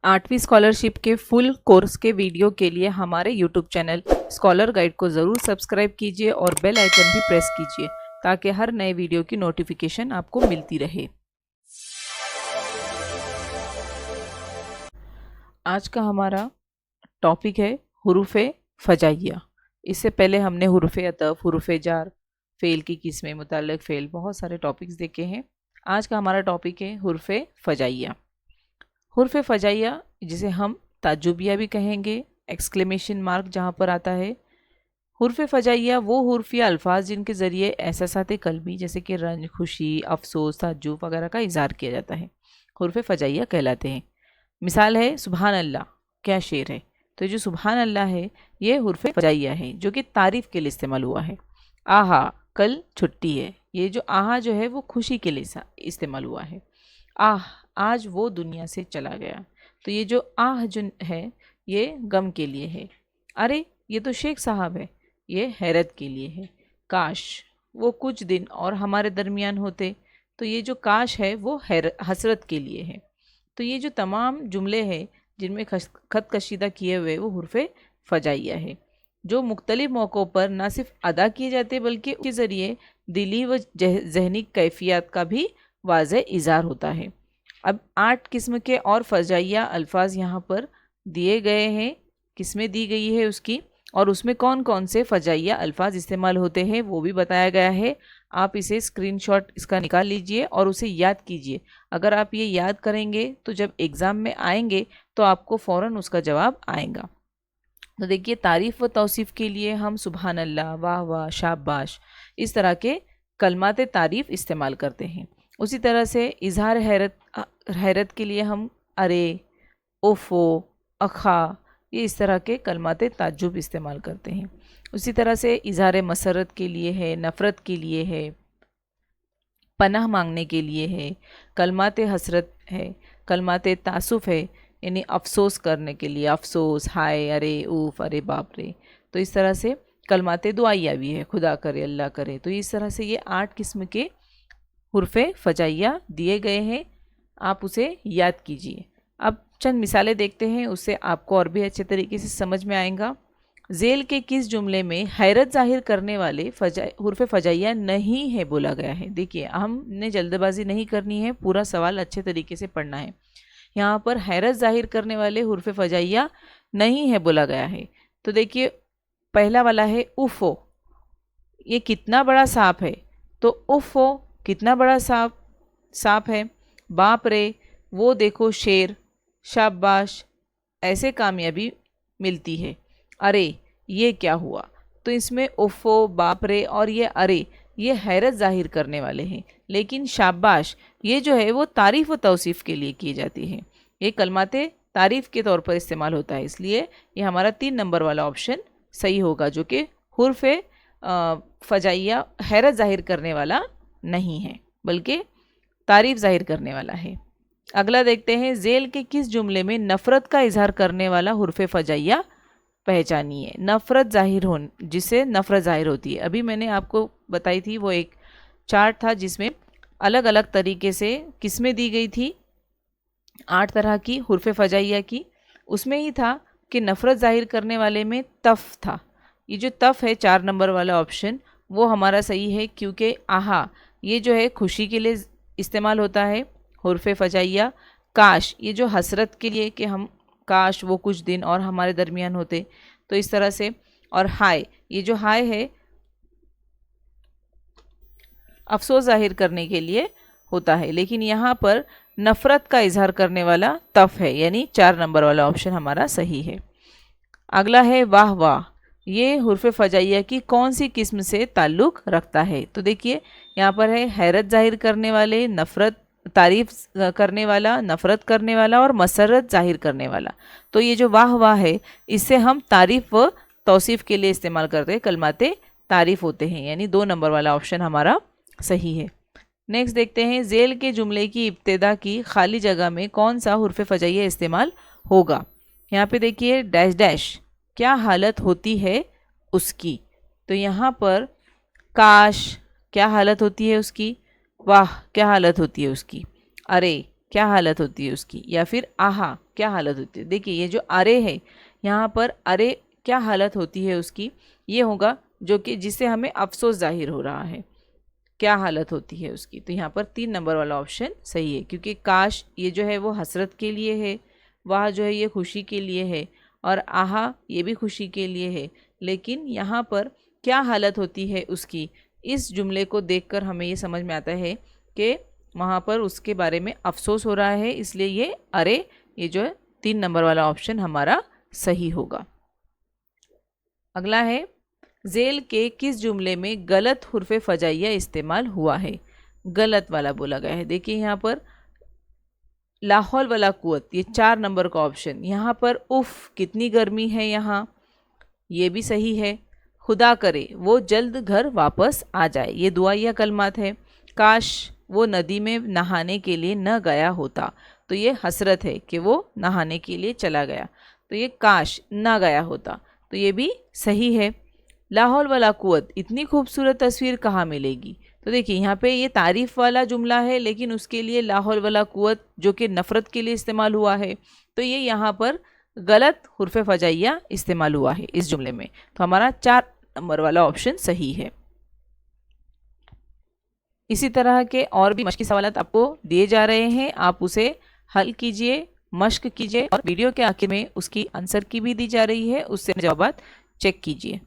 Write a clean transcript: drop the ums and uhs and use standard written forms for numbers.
8वीं स्कॉलरशिप के full course के वीडियो के लिए हमारे यूट्यूब चैनल स्कॉलर गाइड को ज़रूर सब्सक्राइब कीजिए और बेल आइकन भी प्रेस कीजिए ताकि हर नए वीडियो की नोटिफिकेशन आपको मिलती रहे। आज का हमारा टॉपिक है हुरूफ़े फ़जाइया। इससे पहले हमने हुरूफ़े अतफ़, हुरूफ़े जार, फ़ेल की किस्में, मुतल्लिक़ फ़ेल, बहुत सारे टॉपिक्स देखे हैं। आज का हमारा टॉपिक है हुरूफ़े फ़जाइया। हुरूफ़े फ़जाइया जिसे हम ताजुबिया भी कहेंगे, एक्सक्लेमेशन मार्क जहाँ पर आता है। हुरूफ़े फ़जाइया वो हुरूफ़ या अल्फाज जिनके ज़रिए एहसासात क़ल्बी जैसे कि रंज, खुशी, अफ़सोस, ताज्जुब वगैरह का इज़हार किया जाता है, हुरूफ़े फ़जाइया कहलाते हैं। मिसाल है सुबहान अल्लाह, क्या शेर है। तो जो सुबहान अल्लाह है ये हुरूफ़े फ़जाइया है जो कि तारीफ़ के लिए इस्तेमाल हुआ है। आहा, कल छुट्टी है, ये जो आहा जो है वो खुशी के लिए इस्तेमाल हुआ है। आह, आज वो दुनिया से चला गया, तो ये जो आह जो है ये गम के लिए है। अरे ये तो शेख साहब है, ये हैरत के लिए है। काश वो कुछ दिन और हमारे दरमियान होते, तो ये जो काश है वो हसरत के लिए है। तो ये जो तमाम जुमले हैं जिनमें ख़त कशीदा किए हुए वो हुरूफ़े फ़जाइया है, जो मुख्तलिफ़ मौक़ों पर ना सिर्फ अदा किए जाते बल्कि उसके ज़रिए दिली व ज़हनी कैफियत का भी वाज़ेह इज़हार होता है। अब 8 किस्म के और फ़जाइया अल्फाज यहाँ पर दिए गए हैं, किस्में दी गई है उसकी, और उसमें कौन कौन से फ़जाइया अल्फाज इस्तेमाल होते हैं वो भी बताया गया है। आप इसे स्क्रीनशॉट इसका निकाल लीजिए और उसे याद कीजिए। अगर आप ये याद करेंगे तो जब एग्ज़ाम में आएंगे तो आपको फ़ौरन उसका जवाब आएगा। तो देखिए, तारीफ़ व तौसीफ़ के लिए हम सुबहान अल्लाह, वाह वाह, शाबाश, इस तरह के कलमात तारीफ़ इस्तेमाल करते हैं। उसी तरह से इज़हार हैरत के लिए हम अरे, ओफ़ो, अखा, ये इस तरह के कलमात ताज्जुब इस्तेमाल करते हैं। उसी तरह से इज़हार मसरत के लिए है, नफ़रत के लिए है, पनाह मांगने के लिए है, कलमात हसरत है, कलमात तासुफ़ है, यानी अफ़सोस करने के लिए, अफ़सोस, हाय, अरे, ऊफ़, अरे बाप रे। तो इस तरह से कलमात दुआइया भी है, खुदा करे, अल्लाह करे। तो इस तरह से ये 8 किस्म के हुरूफ़े फ़जाइया दिए गए हैं, आप उसे याद कीजिए। अब चंद मिसालें देखते हैं, उससे आपको और भी अच्छे तरीके से समझ में आएगा। ज़ेल के किस जुमले में हैरत ज़ाहिर करने वाले हुरूफ़े फ़जाइया नहीं है बोला गया है। देखिए, हमने जल्दबाजी नहीं करनी है, पूरा सवाल अच्छे तरीके से पढ़ना है। यहाँ पर हैरत ज़ाहिर करने वाले हुरूफ़े फ़जाइया नहीं है बोला गया है। तो देखिए, पहला वाला है उफ़ो, ये कितना बड़ा सांप है, तो उफ़ो कितना बड़ा सांप है। बाप रे, वो देखो शेर, शाबाश, ऐसे कामयाबी मिलती है। अरे, ये क्या हुआ। तो इसमें उफ़ो, बाप रे और ये अरे, ये हैरत ज़ाहिर करने वाले हैं, लेकिन शाबाश ये जो है वो तारीफ़ व तौसीफ़ के लिए की जाती है। ये कलमाते तारीफ़ के तौर पर इस्तेमाल होता है, इसलिए ये हमारा 3 नंबर वाला ऑप्शन सही होगा, जो कि हुरूफ़े फ़जाइया हैरत ज़ाहिर करने वाला नहीं है बल्कि तारीफ़ ज़ाहिर करने वाला है। अगला देखते हैं, ज़ेल के किस जुमले में नफ़रत का इज़हार करने वाला हुरूफ़े फ़जाइया पहचानिए। नफ़रत ज़ाहिर हो, जिससे नफ़रत ज़ाहिर होती है। अभी मैंने आपको बताई थी, वो एक चार्ट था जिसमें अलग अलग तरीके से किस्में दी गई थी 8 तरह की हुरूफ़े फ़जाइया की। उसमें ही था कि नफ़रत ज़ाहिर करने वाले में तफ़ था। ये जो तफ़ है 4 नंबर वाला ऑप्शन, वो हमारा सही है, क्योंकि आहा ये जो है खुशी के लिए इस्तेमाल होता है हुरूफ़े फ़जाइया। काश, ये जो हसरत के लिए कि हम काश वो कुछ दिन और हमारे दरमियान होते, तो इस तरह से। और हाय, ये जो हाय है अफ़सोस ज़ाहिर करने के लिए होता है, लेकिन यहाँ पर नफ़रत का इज़हार करने वाला तफ़ है, यानी 4 नंबर वाला ऑप्शन हमारा सही है। अगला है वाह वाह, ये हुरूफ़े फ़जाइया की कौन सी किस्म से ताल्लुक़ रखता है। तो देखिए, यहाँ पर है हैरत ज़ाहिर करने वाले, नफ़रत, तारीफ़ करने वाला, नफ़रत करने वाला और मसरत ज़ाहिर करने वाला। तो ये जो वाह वाह है, इससे हम तारीफ़ व तौसीफ़ के लिए इस्तेमाल करते हैं, कलमाते तारीफ़ होते हैं, यानी 2 नंबर वाला ऑप्शन हमारा सही है। नेक्स्ट देखते हैं, ज़ेल के जुमले की इब्तिदा की खाली जगह में कौन सा हुरूफ़े फ़जाइया इस्तेमाल होगा। यहाँ पे देखिए, डैश डैश, क्या हालत होती है उसकी। तो यहाँ पर काश, क्या हालत होती है उसकी, वाह, क्या हालत होती है उसकी, अरे, क्या हालत होती है उसकी, या फिर आहा क्या हालत होती है। देखिए ये जो अरे है यहाँ पर, अरे क्या हालत होती है उसकी, ये होगा जो कि जिससे हमें अफसोस जाहिर हो रहा है, क्या हालत होती है उसकी। तो यहाँ पर 3 नंबर वाला ऑप्शन सही है, क्योंकि काश ये जो है वो हसरत के लिए है, वह जो है ये खुशी के लिए है, और आहा ये भी खुशी के लिए है। लेकिन यहाँ पर क्या हालत होती है उसकी, इस जुमले को देखकर हमें ये समझ में आता है कि वहाँ पर उसके बारे में अफसोस हो रहा है, इसलिए ये अरे ये जो है 3 नंबर वाला ऑप्शन हमारा सही होगा। अगला है, ज़ेल के किस जुमले में गलत हुर्फ़े फ़जाइया इस्तेमाल हुआ है। गलत वाला बोला गया है। देखिए यहाँ पर लाहौल वाला कुव्वत, ये 4 नंबर का ऑप्शन। यहाँ पर उफ़ कितनी गर्मी है यहाँ, ये भी सही है। खुदा करे वो जल्द घर वापस आ जाए, ये दुआया कलमात है। काश वो नदी में नहाने के लिए न गया होता, तो ये हसरत है कि वो नहाने के लिए चला गया, तो ये काश ना गया होता, तो ये भी सही है। लाहौल वाला कुव्वत, इतनी खूबसूरत तस्वीर कहाँ मिलेगी। तो देखिए यहाँ पे ये तारीफ़ वाला जुमला है, लेकिन उसके लिए लाहौल वाला कुव्वत जो कि नफ़रत के लिए इस्तेमाल हुआ है, तो ये यहाँ पर गलत हुर्फ़े फ़जाइया इस्तेमाल हुआ है इस जुमले में। तो हमारा 4 नंबर वाला ऑप्शन सही है। इसी तरह के और भी मश्की सवाल आपको दिए जा रहे हैं, आप उसे हल कीजिए, मश्क कीजिए, और वीडियो के आखिर में उसकी आंसर की भी दी जा रही है, उससे जवाब चेक कीजिए।